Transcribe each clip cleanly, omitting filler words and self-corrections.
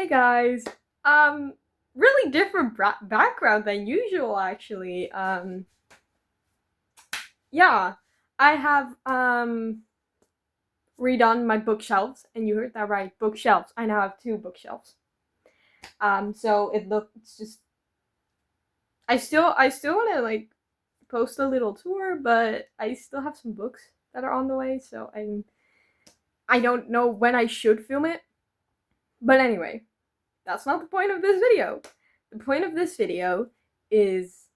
Hey guys, really different background than usual actually. Yeah, I have redone my bookshelves, and you heard that right, bookshelves. I now have two bookshelves. So it's just I still want to like post a little tour, but I still have some books that are on the way, so I don't know when I should film it. But anyway, that's not the point of this video. The point of this video is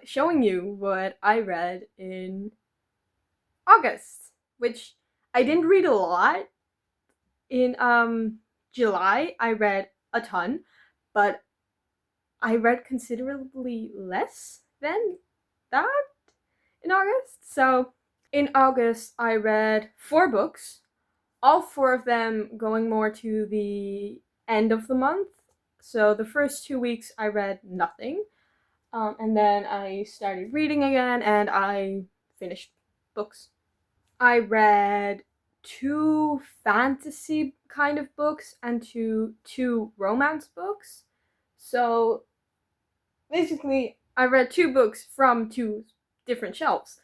showing you what I read in August, which I didn't read a lot. In July, I read a ton, but I read considerably less than that in August. So in August, I read 4 books, all 4 of them going more to the end of the month. So the first 2 weeks, I read nothing. And then I started reading again, and I finished books. I read 2 fantasy kind of books and two romance books. So basically, I read 2 books from 2 different shelves,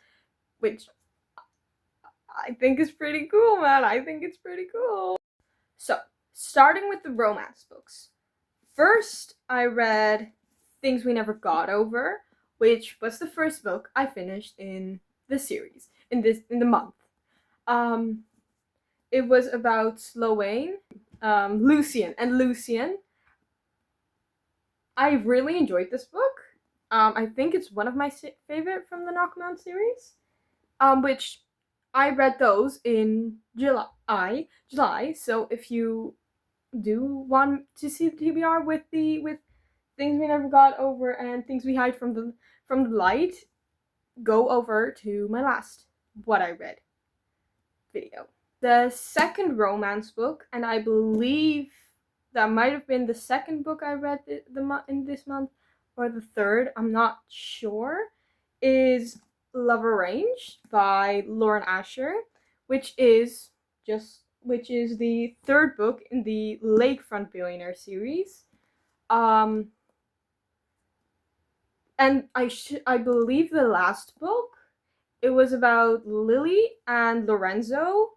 which I think is pretty cool, man. I think it's pretty cool. So, starting with the romance books. First, I read Things We Never Got Over, which was the first book I finished in the series, in the month. It was about Sloane, Lucian, and Lucian. I really enjoyed this book. I think it's one of my favorite from the Knockaround series. Which I read those in July. So if you do want to see the TBR with Things We Never Got Over and Things We Hide from the Light, go over to my last What I Read video. The second romance book, and I believe that might have been the second book I read in this month, or the third, I'm not sure, is Love Arranged by Lauren Asher, which is the third book in the Lakefront Billionaire series. And I believe the last book, it was about Lily and Lorenzo.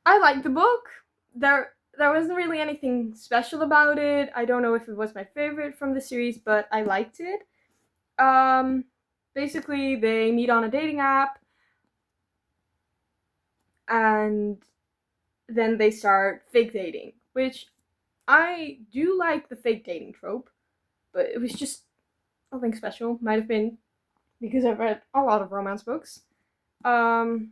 I liked the book. There wasn't really anything special about it. I don't know if it was my favorite from the series, but I liked it. Basically, they meet on a dating app, and then they start fake dating, which I do like the fake dating trope, but it was just nothing special. Might have been because I've read a lot of romance books. And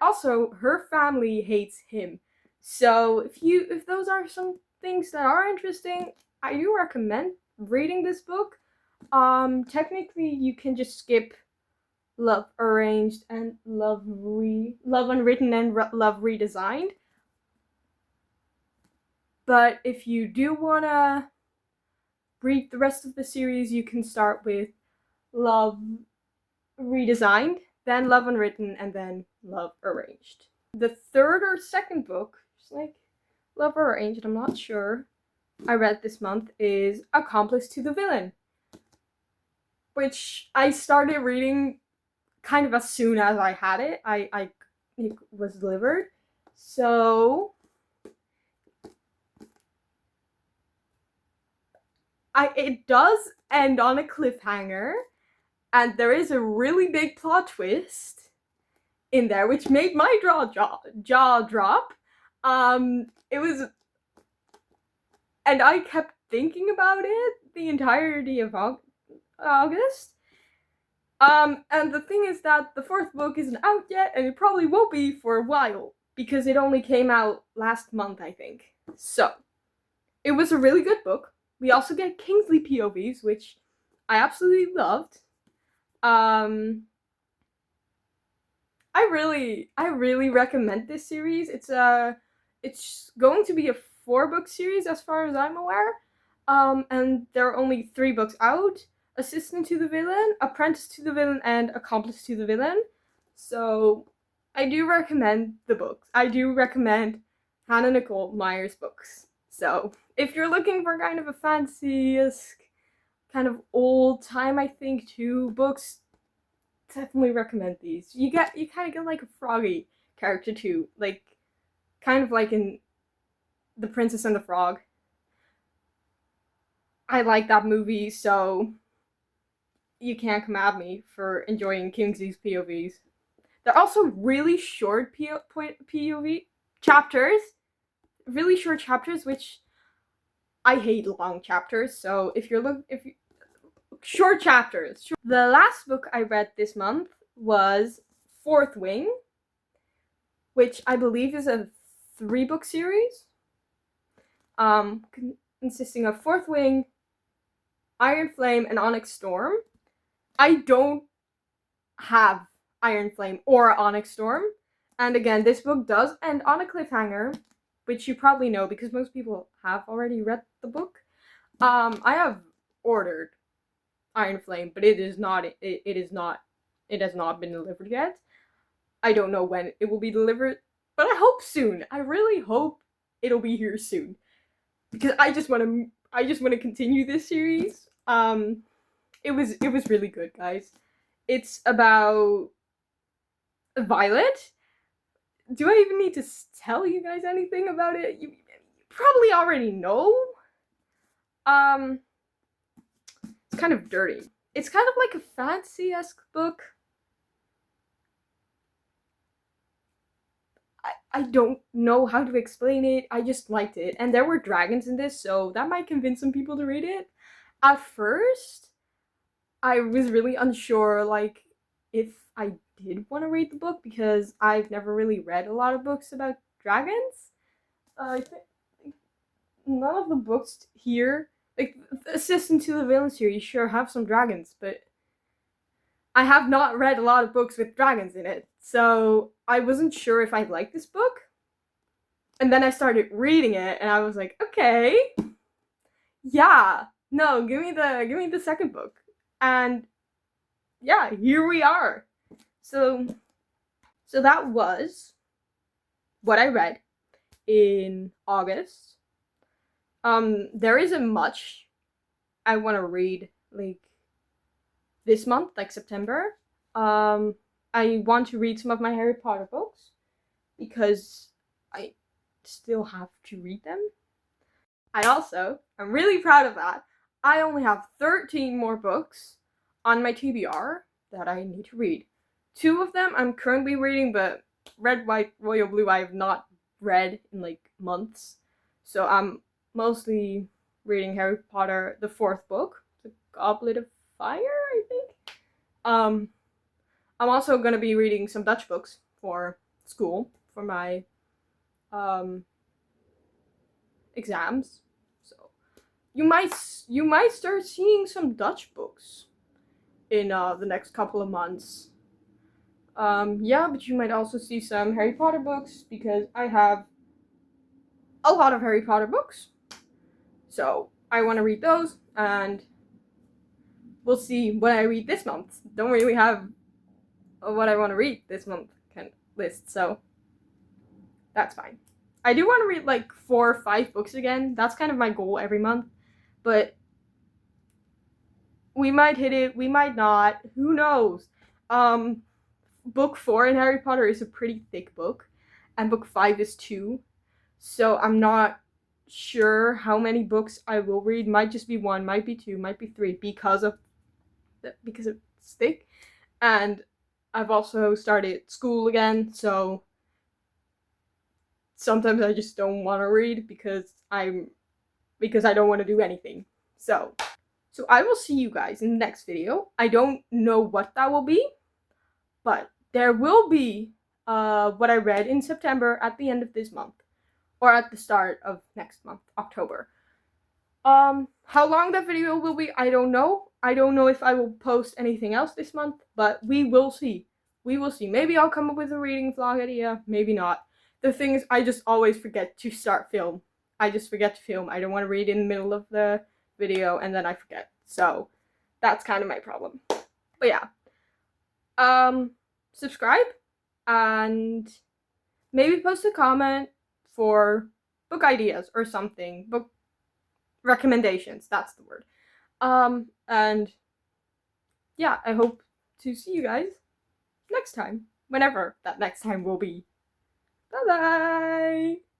also her family hates him. So if those are some things that are interesting, I do recommend reading this book. Technically you can just skip Love Arranged and Love Unwritten and Love Redesigned. But if you do wanna read the rest of the series, you can start with Love Redesigned, then Love Unwritten, and then Love Arranged. The third or second book, just like Love Arranged, I'm not sure, I read this month is Accomplice to the Villain, which I started reading kind of as soon as I had it. It was delivered. So it does end on a cliffhanger, and there is a really big plot twist in there, which made my jaw drop. It was, and I kept thinking about it the entirety of August. And the thing is that the 4th book isn't out yet, and it probably won't be for a while, because it only came out last month, I think. So, it was a really good book. We also get Kingsley POVs, which I absolutely loved. I really recommend this series. It's going to be a 4-book series as far as I'm aware. And there are only 3 books out: Assistant to the Villain, Apprentice to the Villain, and Accomplice to the Villain. So I do recommend the books. I do recommend Hannah Nicole Meyer's books. So if you're looking for kind of a fancy-esque, kind of old time, I think, too, books, definitely recommend these. You kind of get like a Froggy character too, like kind of like in The Princess and the Frog. I like that movie, so you can't come at me for enjoying Kingsley's POVs. They're also really short POV chapters, really short chapters, which I hate long chapters. So if you short chapters. The last book I read this month was Fourth Wing, which I believe is a 3-book series, consisting of Fourth Wing, Iron Flame, and Onyx Storm. I don't have Iron Flame or Onyx Storm, and again, this book does end on a cliffhanger, which you probably know because most people have already read the book. I have ordered Iron Flame, but it has not been delivered yet. I don't know when it will be delivered, but I hope soon. I really hope it'll be here soon, because I just want to continue this series. It was really good, guys. It's about Violet. Do I even need to tell you guys anything about it? You probably already know. It's kind of dirty. It's kind of like a fantasy-esque book. I don't know how to explain it. I just liked it. And there were dragons in this, so that might convince some people to read it. At first, I was really unsure, like, if I did want to read the book, because I've never really read a lot of books about dragons. I think none of the books here, like, Assistant to the Villain series, sure have some dragons, but I have not read a lot of books with dragons in it, so I wasn't sure if I'd like this book. And then I started reading it, and I was like, okay, yeah, no, give me the second book. And yeah, here we are. So that was what I read in August. There isn't much I want to read, like, this month, like September. I want to read some of my Harry Potter books because I still have to read them. I'm really proud of that. I only have 13 more books on my TBR that I need to read. 2 of them I'm currently reading, but Red, White, Royal Blue I have not read in like months. So I'm mostly reading Harry Potter, the 4th book, The Goblet of Fire, I think. I'm also going to be reading some Dutch books for school, for my exams. So you might start seeing some Dutch books in the next couple of months. Yeah, but you might also see some Harry Potter books because I have a lot of Harry Potter books. So I want to read those, and we'll see what I read this month. Don't really have what I want to read this month kind of list, so that's fine. I do want to read like 4 or 5 books again. That's kind of my goal every month, but we might hit it, we might not. Who knows? Book 4 in Harry Potter is a pretty thick book, and book 5 is 2. So I'm not sure how many books I will read. Might just be 1, might be 2, might be 3 because it's thick. And I've also started school again, so sometimes I just don't want to read because I don't want to do anything. So I will see you guys in the next video. I don't know what that will be, but there will be what I read in September at the end of this month, or at the start of next month, October. How long that video will be, I don't know. I don't know if I will post anything else this month, but we will see. We will see. Maybe I'll come up with a reading vlog idea, maybe not. The thing is, I just always forget to start film. I just forget to film. I don't want to read in the middle of the video and then I forget. So that's kind of my problem. But yeah. Subscribe and maybe post a comment for book ideas or something, book recommendations, that's the word. And yeah, I hope to see you guys next time, whenever that next time will be. Bye bye!